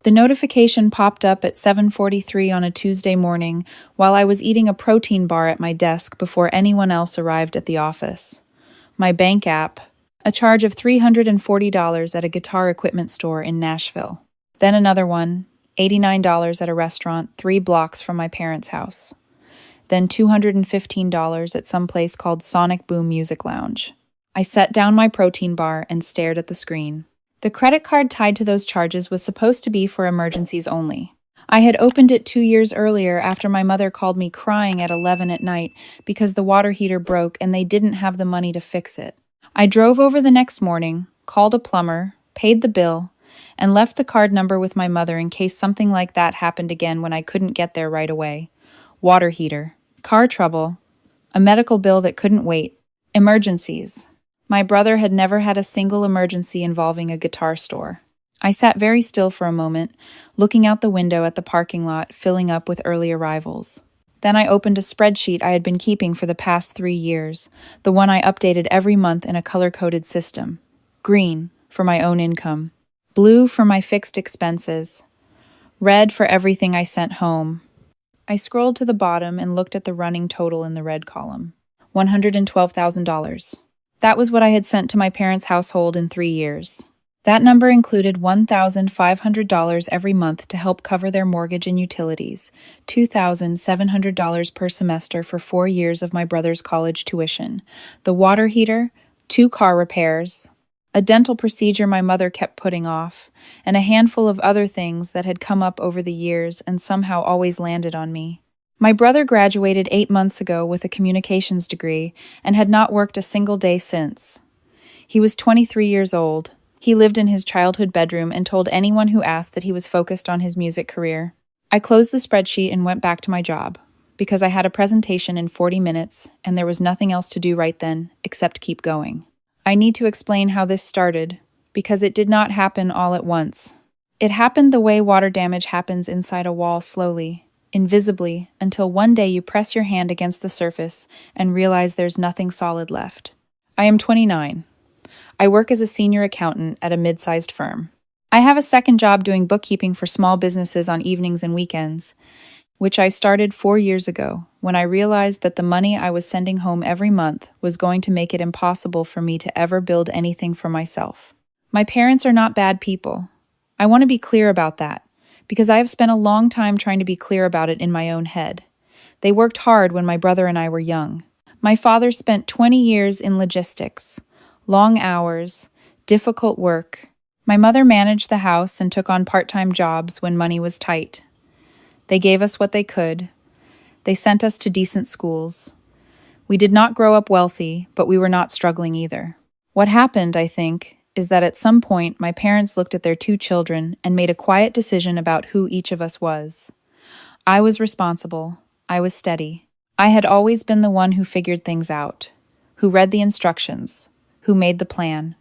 The notification popped up at 7:43 on a Tuesday morning while I was eating a protein bar at my desk before anyone else arrived at the office. My bank app, a charge of $340 at a guitar equipment store in Nashville. Then another one, $89 at a restaurant 3 blocks from my parents' house. Then $215 at some place called Sonic Boom Music Lounge. I set down my protein bar and stared at the screen. The credit card tied to those charges was supposed to be for emergencies only. I had opened it 2 years earlier after my mother called me crying at 11 at night because the water heater broke and they didn't have the money to fix it. I drove over the next morning, called a plumber, paid the bill, and left the card number with my mother in case something like that happened again when I couldn't get there right away. Water heater, car trouble, a medical bill that couldn't wait, emergencies. My brother had never had a single emergency involving a guitar store. I sat very still for a moment, looking out the window at the parking lot filling up with early arrivals. Then I opened a spreadsheet I had been keeping for the past 3 years, the one I updated every month in a color-coded system. Green, for my own income. Blue for my fixed expenses. Red for everything I sent home. I scrolled to the bottom and looked at the running total in the red column. $112,000. That was what I had sent to my parents' household in 3 years. That number included $1,500 every month to help cover their mortgage and utilities, $2,700 per semester for 4 years of my brother's college tuition, the water heater, 2 car repairs, a dental procedure my mother kept putting off, and a handful of other things that had come up over the years and somehow always landed on me. My brother graduated 8 months ago with a communications degree and had not worked a single day since. He was 23 years old. He lived in his childhood bedroom and told anyone who asked that he was focused on his music career. I closed the spreadsheet and went back to my job, because I had a presentation in 40 minutes and there was nothing else to do right then except keep going. I need to explain how this started, because it did not happen all at once. It happened the way water damage happens inside a wall slowly, invisibly, until one day you press your hand against the surface and realize there's nothing solid left. I am 29. I work as a senior accountant at a mid-sized firm. I have a second job doing bookkeeping for small businesses on evenings and weekends, which I started 4 years ago when I realized that the money I was sending home every month was going to make it impossible for me to ever build anything for myself. My parents are not bad people. I want to be clear about that, because I have spent a long time trying to be clear about it in my own head. They worked hard when my brother and I were young. My father spent 20 years in logistics, long hours, difficult work. My mother managed the house and took on part-time jobs when money was tight. They gave us what they could. They sent us to decent schools. We did not grow up wealthy, but we were not struggling either. What happened, I think, is that at some point my parents looked at their 2 children and made a quiet decision about who each of us was. I was responsible. I was steady. I had always been the one who figured things out, who read the instructions, who made the plan.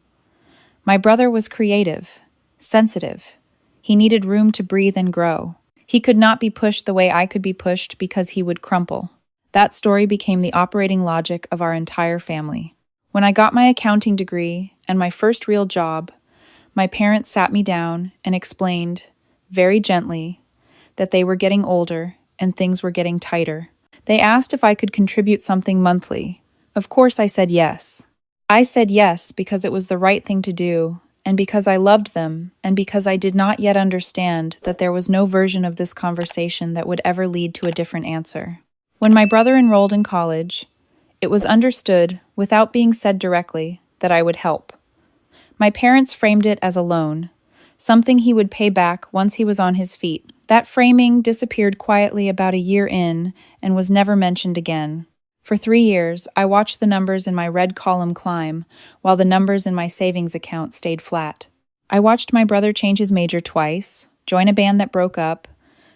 My brother was creative, sensitive. He needed room to breathe and grow. He could not be pushed the way I could be pushed because he would crumple. That story became the operating logic of our entire family. When I got my accounting degree and my first real job, my parents sat me down and explained, very gently, that they were getting older and things were getting tighter. They asked if I could contribute something monthly. Of course I said yes. I said yes because it was the right thing to do, and because I loved them, and because I did not yet understand that there was no version of this conversation that would ever lead to a different answer. When my brother enrolled in college, it was understood, without being said directly, that I would help. My parents framed it as a loan, something he would pay back once he was on his feet. That framing disappeared quietly about a year in and was never mentioned again. For 3 years, I watched the numbers in my red column climb, while the numbers in my savings account stayed flat. I watched my brother change his major twice, join a band that broke up,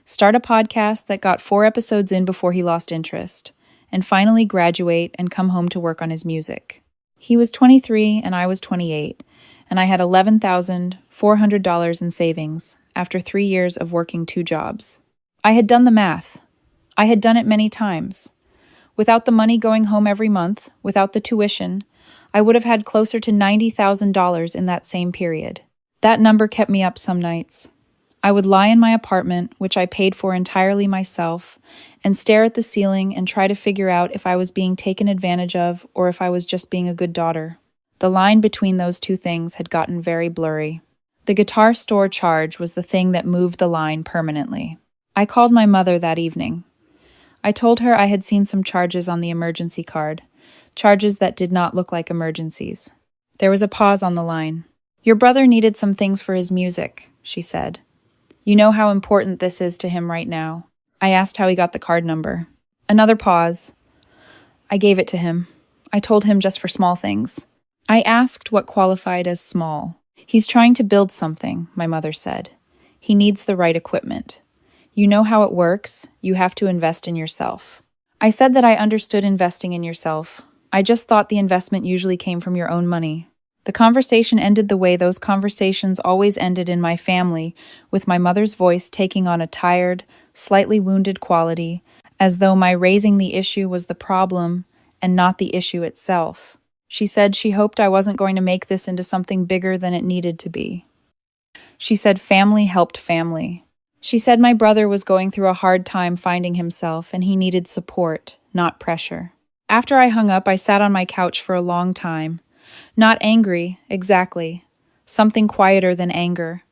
start a podcast that got 4 episodes in before he lost interest, and finally graduate and come home to work on his music. He was 23 and I was 28, and I had $11,400 in savings after 3 years of working 2 jobs. I had done the math. I had done it many times. Without the money going home every month, without the tuition, I would have had closer to $90,000 in that same period. That number kept me up some nights. I would lie in my apartment, which I paid for entirely myself, and stare at the ceiling and try to figure out if I was being taken advantage of or if I was just being a good daughter. The line between those two things had gotten very blurry. The guitar store charge was the thing that moved the line permanently. I called my mother that evening. I told her I had seen some charges on the emergency card, charges that did not look like emergencies. There was a pause on the line. "Your brother needed some things for his music," she said. "You know how important this is to him right now." I asked how he got the card number. Another pause. I gave it to him. I told him just for small things. I asked what qualified as small. "He's trying to build something," my mother said. "He needs the right equipment. You know how it works. You have to invest in yourself." I said that I understood investing in yourself. I just thought the investment usually came from your own money. The conversation ended the way those conversations always ended in my family, with my mother's voice taking on a tired, slightly wounded quality, as though my raising the issue was the problem and not the issue itself. She said she hoped I wasn't going to make this into something bigger than it needed to be. She said family helped family. She said my brother was going through a hard time finding himself and he needed support, not pressure. After I hung up, I sat on my couch for a long time. Not angry, exactly. Something quieter than anger.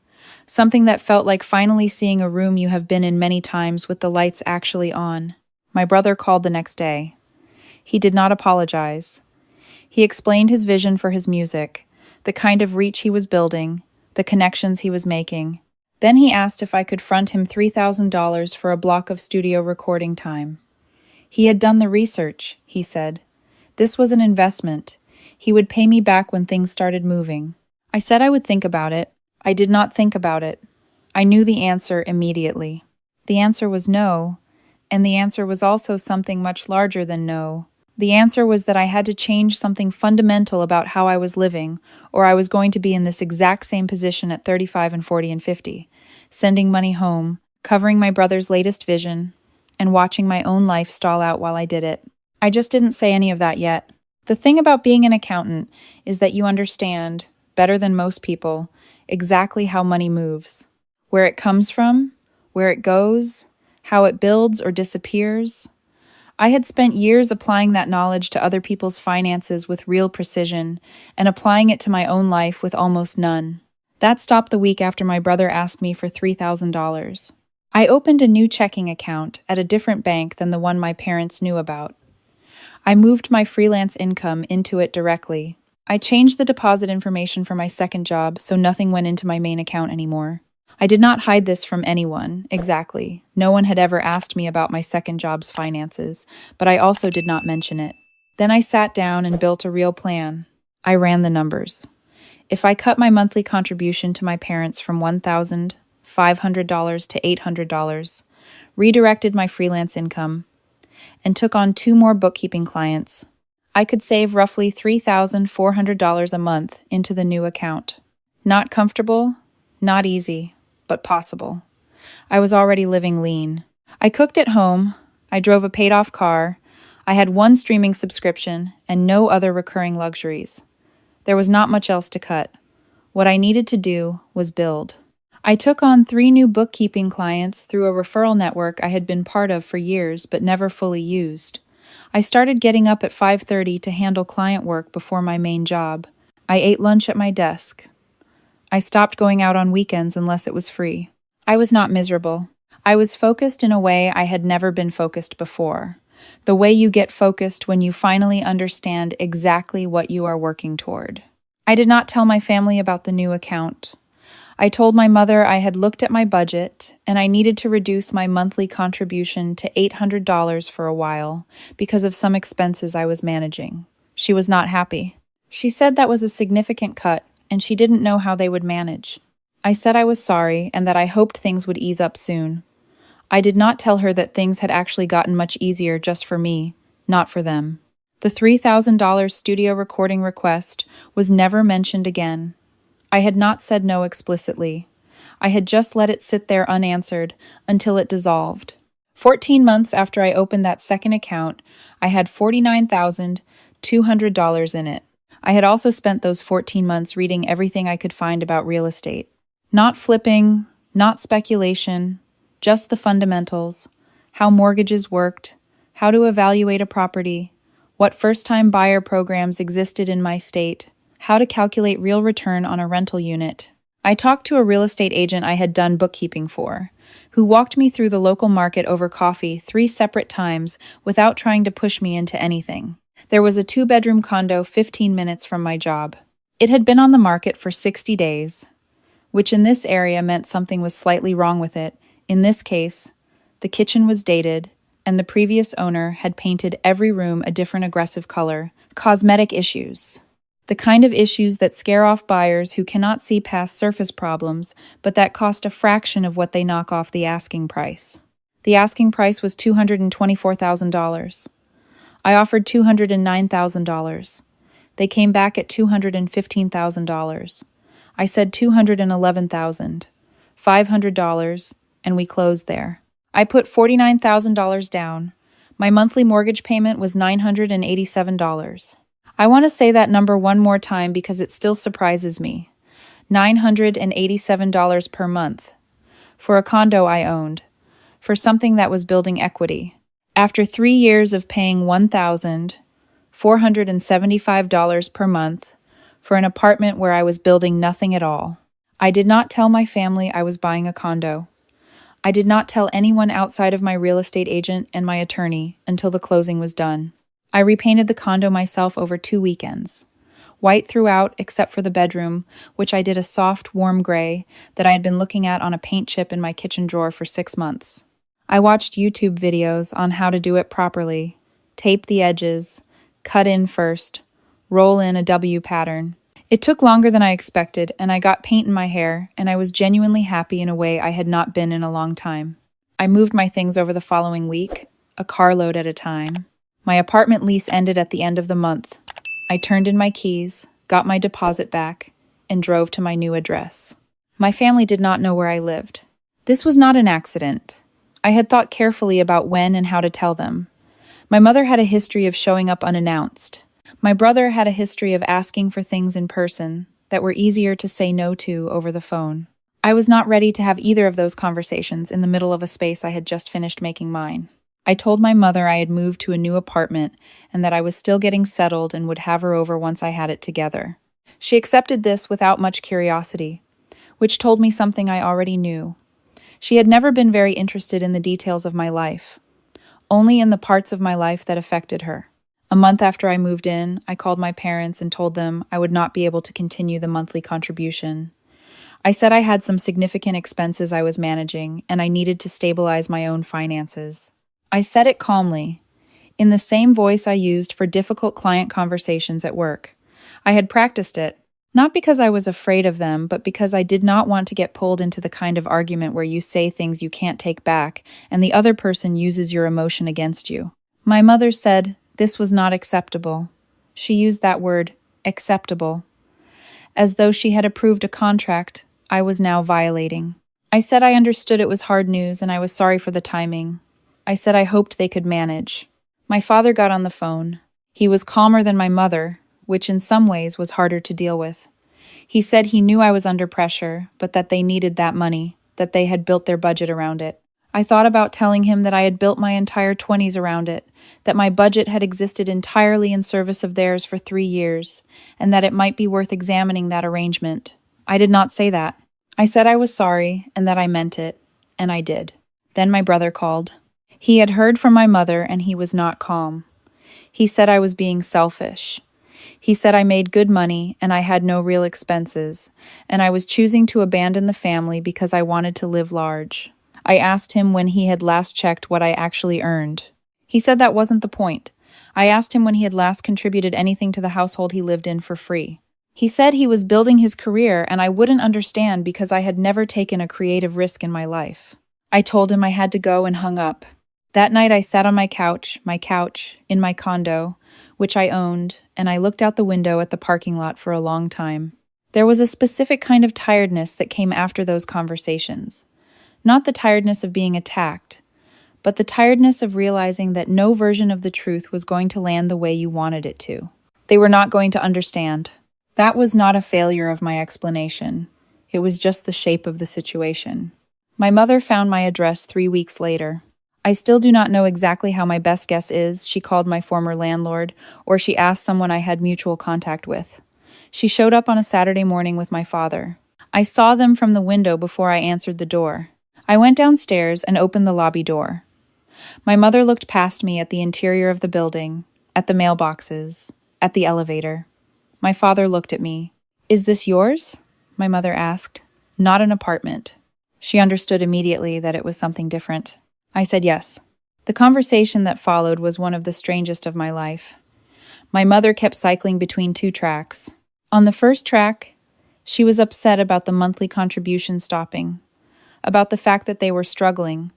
Something that felt like finally seeing a room you have been in many times with the lights actually on. My brother called the next day. He did not apologize. He explained his vision for his music, the kind of reach he was building, the connections he was making. Then he asked if I could front him $3,000 for a block of studio recording time. He had done the research, he said. This was an investment. He would pay me back when things started moving. I said I would think about it. I did not think about it. I knew the answer immediately. The answer was no, and the answer was also something much larger than no. The answer was that I had to change something fundamental about how I was living, or I was going to be in this exact same position at 35 and 40 and 50, sending money home, covering my brother's latest vision, and watching my own life stall out while I did it. I just didn't say any of that yet. The thing about being an accountant is that you understand, better than most people, exactly how money moves, where it comes from, where it goes, how it builds or disappears. I had spent years applying that knowledge to other people's finances with real precision and applying it to my own life with almost none. That stopped the week after my brother asked me for $3,000. I opened a new checking account at a different bank than the one my parents knew about. I moved my freelance income into it directly. I changed the deposit information for my second job so nothing went into my main account anymore. I did not hide this from anyone, exactly. No one had ever asked me about my second job's finances, but I also did not mention it. Then I sat down and built a real plan. I ran the numbers. If I cut my monthly contribution to my parents from $1,500 to $800, redirected my freelance income, and took on 2 more bookkeeping clients, I could save roughly $3,400 a month into the new account. Not comfortable, not easy, but possible. I was already living lean. I cooked at home, I drove a paid-off car, I had 1 streaming subscription, and no other recurring luxuries. There was not much else to cut. What I needed to do was build. I took on 3 new bookkeeping clients through a referral network I had been part of for years but never fully used. I started getting up at 5:30 to handle client work before my main job. I ate lunch at my desk. I stopped going out on weekends unless it was free. I was not miserable. I was focused in a way I had never been focused before. The way you get focused when you finally understand exactly what you are working toward. I did not tell my family about the new account. I told my mother I had looked at my budget and I needed to reduce my monthly contribution to $800 for a while because of some expenses I was managing. She was not happy. She said that was a significant cut and she didn't know how they would manage. I said I was sorry and that I hoped things would ease up soon. I did not tell her that things had actually gotten much easier just for me, not for them. The $3,000 studio recording request was never mentioned again. I had not said no explicitly. I had just let it sit there unanswered until it dissolved. 14 months after I opened that second account, I had $49,200 in it. I had also spent those 14 months reading everything I could find about real estate. Not flipping, Not speculation, just the fundamentals, how mortgages worked, how to evaluate a property, what first-time buyer programs existed in my state, how to calculate real return on a rental unit. I talked to a real estate agent I had done bookkeeping for, who walked me through the local market over coffee 3 separate times without trying to push me into anything. There was a 2-bedroom condo 15 minutes from my job. It had been on the market for 60 days, which in this area meant something was slightly wrong with it. In this case, the kitchen was dated, and the previous owner had painted every room a different aggressive color. Cosmetic issues. The kind of issues that scare off buyers who cannot see past surface problems, but that cost a fraction of what they knock off the asking price. The asking price was $224,000. I offered $209,000. They came back at $215,000. I said $211,000, $500, and we closed there. I put $49,000 down. My monthly mortgage payment was $987. I want to say that number one more time because it still surprises me. $987 per month. For a condo I owned. For something that was building equity. After 3 years of paying $1,475 per month for an apartment where I was building nothing at all. I did not tell my family I was buying a condo. I did not tell anyone outside of my real estate agent and my attorney until the closing was done. I repainted the condo myself over 2 weekends. White throughout except for the bedroom, which I did a soft, warm gray that I had been looking at on a paint chip in my kitchen drawer for 6 months. I watched YouTube videos on how to do it properly. Tape the edges, cut in first, roll in a W pattern. It took longer than I expected, and I got paint in my hair, and I was genuinely happy in a way I had not been in a long time. I moved my things over the following week, a carload at a time. My apartment lease ended at the end of the month. I turned in my keys, got my deposit back, and drove to my new address. My family did not know where I lived. This was not an accident. I had thought carefully about when and how to tell them. My mother had a history of showing up unannounced. My brother had a history of asking for things in person that were easier to say no to over the phone. I was not ready to have either of those conversations in the middle of a space I had just finished making mine. I told my mother I had moved to a new apartment and that I was still getting settled and would have her over once I had it together. She accepted this without much curiosity, which told me something I already knew. She had never been very interested in the details of my life, only in the parts of my life that affected her. A month after I moved in, I called my parents and told them I would not be able to continue the monthly contribution. I said I had some significant expenses I was managing and I needed to stabilize my own finances. I said it calmly, in the same voice I used for difficult client conversations at work. I had practiced it, not because I was afraid of them, but because I did not want to get pulled into the kind of argument where you say things you can't take back and the other person uses your emotion against you. My mother said this was not acceptable. She used that word, acceptable, as though she had approved a contract I was now violating. I said I understood it was hard news and I was sorry for the timing. I said I hoped they could manage. My father got on the phone. He was calmer than my mother, which in some ways was harder to deal with. He said he knew I was under pressure, but that they needed that money, that they had built their budget around it. I thought about telling him that I had built my entire 20s around it, that my budget had existed entirely in service of theirs for 3 years, and that it might be worth examining that arrangement. I did not say that. I said I was sorry, and that I meant it, and I did. Then my brother called. He had heard from my mother, and he was not calm. He said I was being selfish. He said I made good money, and I had no real expenses, and I was choosing to abandon the family because I wanted to live large. I asked him when he had last checked what I actually earned. He said that wasn't the point. I asked him when he had last contributed anything to the household he lived in for free. He said he was building his career, and I wouldn't understand because I had never taken a creative risk in my life. I told him I had to go and hung up. That night I sat on my couch, in my condo, which I owned, and I looked out the window at the parking lot for a long time. There was a specific kind of tiredness that came after those conversations. Not the tiredness of being attacked, but the tiredness of realizing that no version of the truth was going to land the way you wanted it to. They were not going to understand. That was not a failure of my explanation. It was just the shape of the situation. My mother found my address 3 weeks later. I still do not know exactly how my best guess is she called my former landlord, or she asked someone I had mutual contact with. She showed up on a Saturday morning with my father. I saw them from the window before I answered the door. I went downstairs and opened the lobby door. My mother looked past me at the interior of the building, at the mailboxes, at the elevator. My father looked at me. "Is this yours?" my mother asked. "Not an apartment." She understood immediately that it was something different. I said yes. The conversation that followed was one of the strangest of my life. My mother kept cycling between two tracks. On the first track, she was upset about the monthly contribution stopping, about the fact that they were struggling,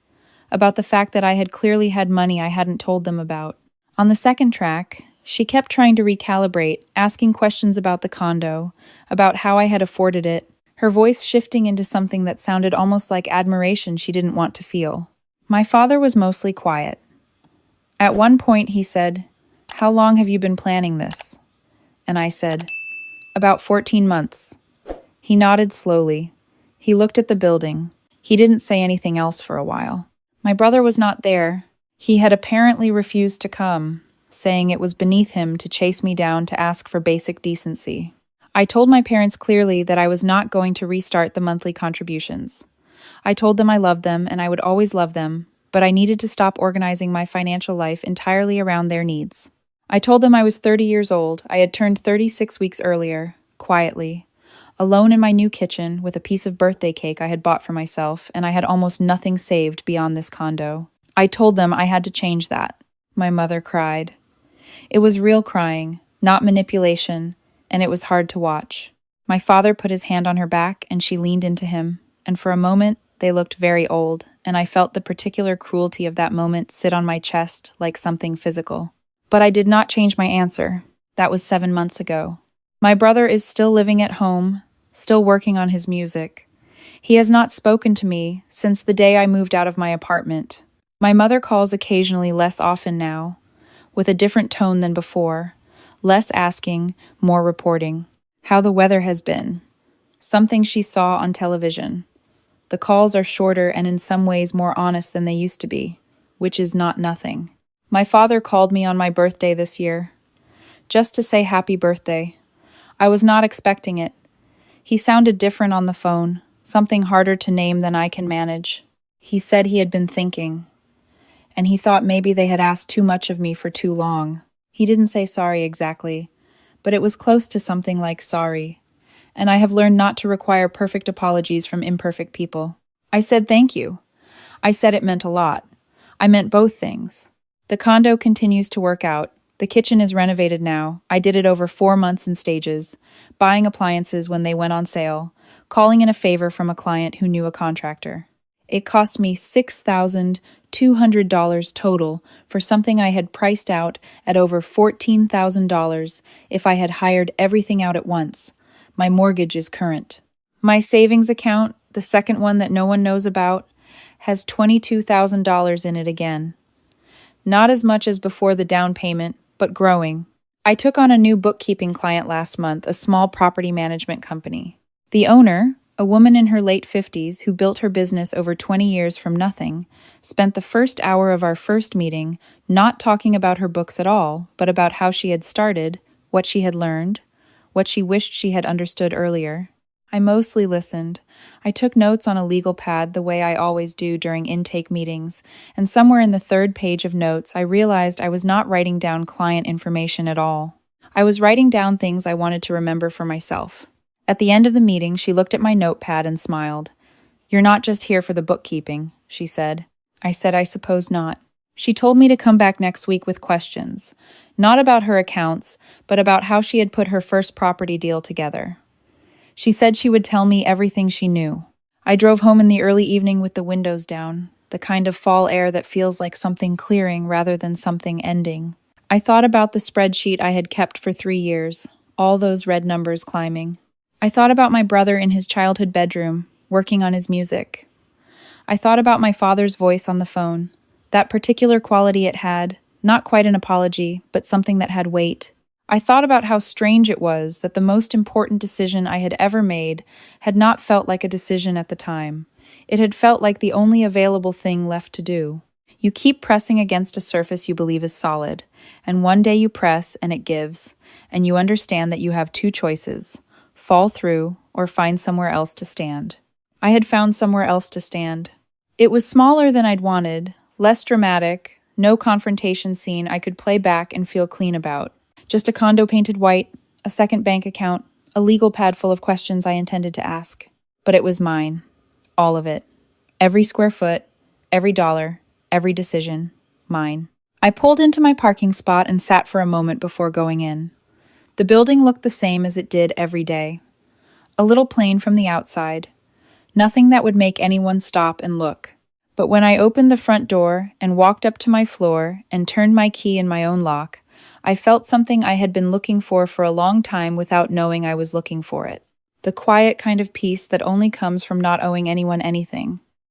about the fact that I had clearly had money I hadn't told them about. On the second track, she kept trying to recalibrate, asking questions about the condo, about how I had afforded it, her voice shifting into something that sounded almost like admiration she didn't want to feel. My father was mostly quiet. At one point he said, "How long have you been planning this?" And I said, "About 14 months. He nodded slowly. He looked at the building. He didn't say anything else for a while. My brother was not there. He had apparently refused to come, saying it was beneath him to chase me down to ask for basic decency. I told my parents clearly that I was not going to restart the monthly contributions. I told them I loved them and I would always love them, but I needed to stop organizing my financial life entirely around their needs. I told them I was 30 years old. I had turned 36 weeks earlier, quietly, alone in my new kitchen with a piece of birthday cake I had bought for myself, and I had almost nothing saved beyond this condo. I told them I had to change that. My mother cried. It was real crying, not manipulation, and it was hard to watch. My father put his hand on her back and she leaned into him, and for a moment they looked very old, and I felt the particular cruelty of that moment sit on my chest like something physical. But I did not change my answer. That was 7 months ago. My brother is still living at home, still working on his music. He has not spoken to me since the day I moved out of my apartment. My mother calls occasionally, less often now, with a different tone than before, less asking, more reporting. How the weather has been. Something she saw on television. The calls are shorter and in some ways more honest than they used to be, which is not nothing. My father called me on my birthday this year, just to say happy birthday. I was not expecting it. He sounded different on the phone, something harder to name than I can manage. He said he had been thinking, and he thought maybe they had asked too much of me for too long. He didn't say sorry exactly, but it was close to something like sorry, and I have learned not to require perfect apologies from imperfect people. I said thank you. I said it meant a lot. I meant both things. The condo continues to work out. The kitchen is renovated now. I did it over 4 months in stages, buying appliances when they went on sale, calling in a favor from a client who knew a contractor. It cost me $6,200 total for something I had priced out at over $14,000 if I had hired everything out at once. My mortgage is current. My savings account, the second one that no one knows about, has $22,000 in it again. Not as much as before the down payment, but growing. I took on a new bookkeeping client last month, a small property management company. The owner, a woman in her late 50s who built her business over 20 years from nothing, spent the first hour of our first meeting not talking about her books at all, but about how she had started, what she had learned, what she wished she had understood earlier. I mostly listened. I took notes on a legal pad the way I always do during intake meetings, and somewhere in the third page of notes I realized I was not writing down client information at all. I was writing down things I wanted to remember for myself. At the end of the meeting, she looked at my notepad and smiled. "You're not just here for the bookkeeping," she said. I said I suppose not. She told me to come back next week with questions, not about her accounts, but about how she had put her first property deal together. She said she would tell me everything she knew. I drove home in the early evening with the windows down, the kind of fall air that feels like something clearing rather than something ending. I thought about the spreadsheet I had kept for 3 years, all those red numbers climbing. I thought about my brother in his childhood bedroom, working on his music. I thought about my father's voice on the phone, that particular quality it had, not quite an apology, but something that had weight. I thought about how strange it was that the most important decision I had ever made had not felt like a decision at the time, It had felt like the only available thing left to do. You keep pressing against a surface you believe is solid, and one day you press and it gives, and you understand that you have two choices: fall through or find somewhere else to stand. I had found somewhere else to stand. It was smaller than I'd wanted, less dramatic, no confrontation scene I could play back and feel clean about. Just a condo painted white, a second bank account, a legal pad full of questions I intended to ask. But it was mine. All of it. Every square foot, every dollar, every decision. Mine. I pulled into my parking spot and sat for a moment before going in. The building looked the same as it did every day. A little plain from the outside. Nothing that would make anyone stop and look. But when I opened the front door and walked up to my floor and turned my key in my own lock, I felt something I had been looking for a long time without knowing I was looking for it. The quiet kind of peace that only comes from not owing anyone anything.